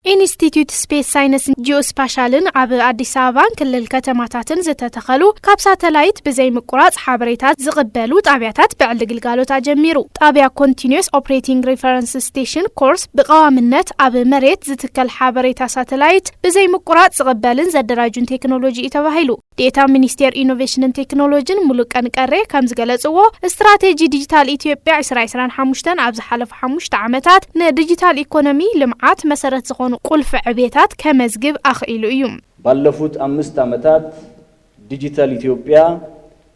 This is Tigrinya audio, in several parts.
ኢንስቲትዩት ስፔስ ሳይንስን ጂኦስፓሻልን አብ አዲስ አበባን ክልል ከተማታትን ዝተተኸሉ ካብ ሳተላይት ብዘይ ምቁራጽ ሓበሬታት ዝቕበሉ ጣብያታት ብዕሊ ግልጋሎት አጀሚሩ ጣብያ ኮንቲኒዩስ ኦፕሬቲንግ ሪፈረንስ ስቴሽን ኮርስ ብቀዋምነት አብ መሬት ዝትከል ሓበሬታ ሳተላይት ብዘይ ምቁራጽ ዝቕበልን ዘደራጁን ቴክኖሎጂ ተባሂሉ ዴታ ሚኒስቴር ኢኖቬሽንን ቴክኖሎጂን ሙሉቀን ቀሬ ከም ዝገለጽዎ ስትራቴጂ ዲጂታል ኢትዮጵያ 2025 ኣብ ዝሓለፉ 5 ዓመታት ንዲጂታል ኢኮኖሚ ልምዓት መሰረት ዝኾኑ ቁልፍ ዕቤታት ከመዝግብ አኽኢሉ እዩ ባለፉት 5 ዓመታት ዲጂታል ኢትዮጵያ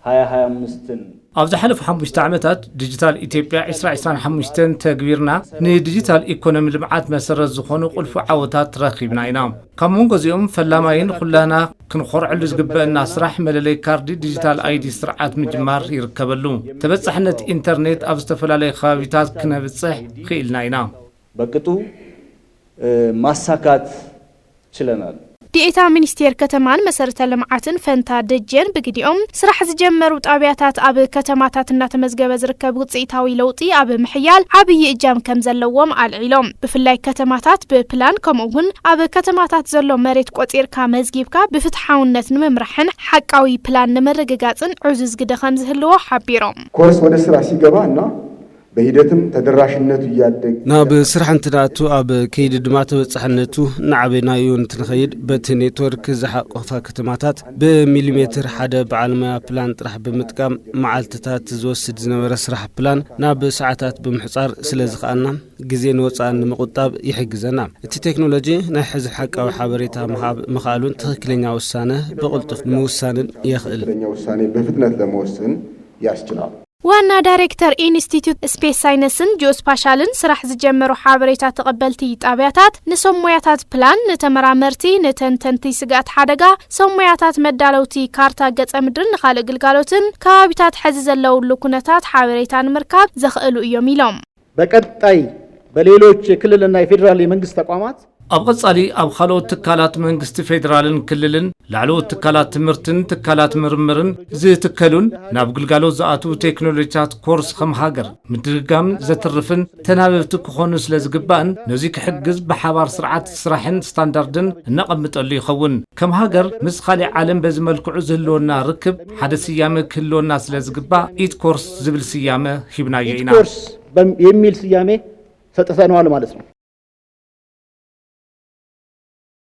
2025ን ኣብ ዝሓለፉ 5 ዓመታት ዲጂታል ኢትዮጵያ 2025 ተግቢርና ንዲጂታል ኢኮኖሚ ልምዓት መሰረት ዝኾኑ ቁልፍ ዓወታት ረኺብና ኢና ካብ መንጎዚኦም ፈላማይን ኩላና ክንኾርዕሉ ዝግበአና ስራሕ መለለይ ካርዲ ዲጂታል አይዲ ስርዓት ምጅማር ይርከበሉ ተበጻሕነት ኢንተርኔት ኣብ ዝተፈላለዩ ከባቢታት ክነብጽሕ ኽኢልና ኢና በቅጡ ማሳካት ችለናል ዲኤታ ሚኒስቴር ከተማን መሰረተ ልምዓትን ፈንታ ደጀን በግዲኦም ስራሕ ዝጀመሩ ጣብያታት ኣብ ከተማታትና ተመዝገበ ዝርከቡ ውጽኢታዊ ለውጢ ኣብ ምሕያል ዓብይ እጃም ከም ዘለዎም አልዒሎም ብፍላይ ከተማታት በፕላን ከምኡውን ኣብ ከተማታት ዘሎ መሬት ቆጺርካ መዝጊብካ ብፍትሓውነት ንምምራሕን ሓቃዊ ፕላን ንምርግጋጽን ዕዙዝ ግደ ከም ዝህልዎ ሓቢሮም ኮርስ ወደ ስራ ሲገባና በሂደትም ተደራሽነቱ ያደግ ናብ ስራሕ እንትዳቱ ኣብ ከይድ ድማ ተበጻሕነቱ ንዓበናዩ እንትንኸይድ በቲ ኔትወርክ ዝሓቆፋ ከተማታት በሚሊሜትር ሓደ በዓልማያ ፕላን ጥራሕ ብምጥቃም መዓልትታት ዝወስድ ዝነበረ ስራሕ ፕላን ናብ ሰዓታት ብምሕጻር ስለዝኻና ግዜ ንወጻእ ንምቁጣብ ይሕግዘና እቲ ቴክኖሎጂ ናይ ሕዚ ሓቃዊ ሓበሬታ መኻሉን ትክክለኛ ውሳነ በቁልጡፍ ንምውሳንን ይኽእል ውሳኔ በፍጥነት ለመወሰን ያስችላል ዋና ዳይሬክተር ኢንስቲትዩት ስፔስ ሳይንስን ጂኦስፓሻልን ስራሕ ዝጀመሩ ሓበሬታ ተቀበልቲ ጣብያታት ንሰሞያታት ፕላን ንተመራመርቲ ንተንተንቲ ስጋት ሓደጋ ሰሞያታት መዳለውቲ ካርታ ገጸ ምድርን ንኻልእ ግልጋሎትን ከባቢታት ሕዚ ዘለውሉ ኩነታት ሓበሬታን ምርካብ ዘኽእሉ እዮም ኢሎም በቀጣይ በሌሎች የክልልና የፌዴራል የመንግስት ተቋማት ኣብ ቀጻሊ ኣብ ካልኦት ትካላት መንግስቲ ፌደራልን ክልልን ላዕለዎት ትካላት ትምህርትን ትካላት ምርምርን ዝትከሉን ናብ ግልጋሎት ዝኣቱ ቴክኖሎጂታት ኮርስ ከም ሃገር ምድርጋም ዘትርፍን ተናበብቲ ክኾኑ ስለ ዝግባእን ነዚ ክሕግዝ ብሓባር ስርዓት ስራሕን ስታንዳርድን እነቐምጠሉ ይኸውን ከም ሃገር ምስ ካሊእ ዓለም በዚ መልክዑ ዝህልወና ርክብ ሓደ ስያመ ክህልወና ስለ ዝግባእ ኢት ኮርስ ዝብል ስያመ ሂብናዮ ኢና ኮርስ የሚል ስያሜ ሰጥተነዋል ማለት ነው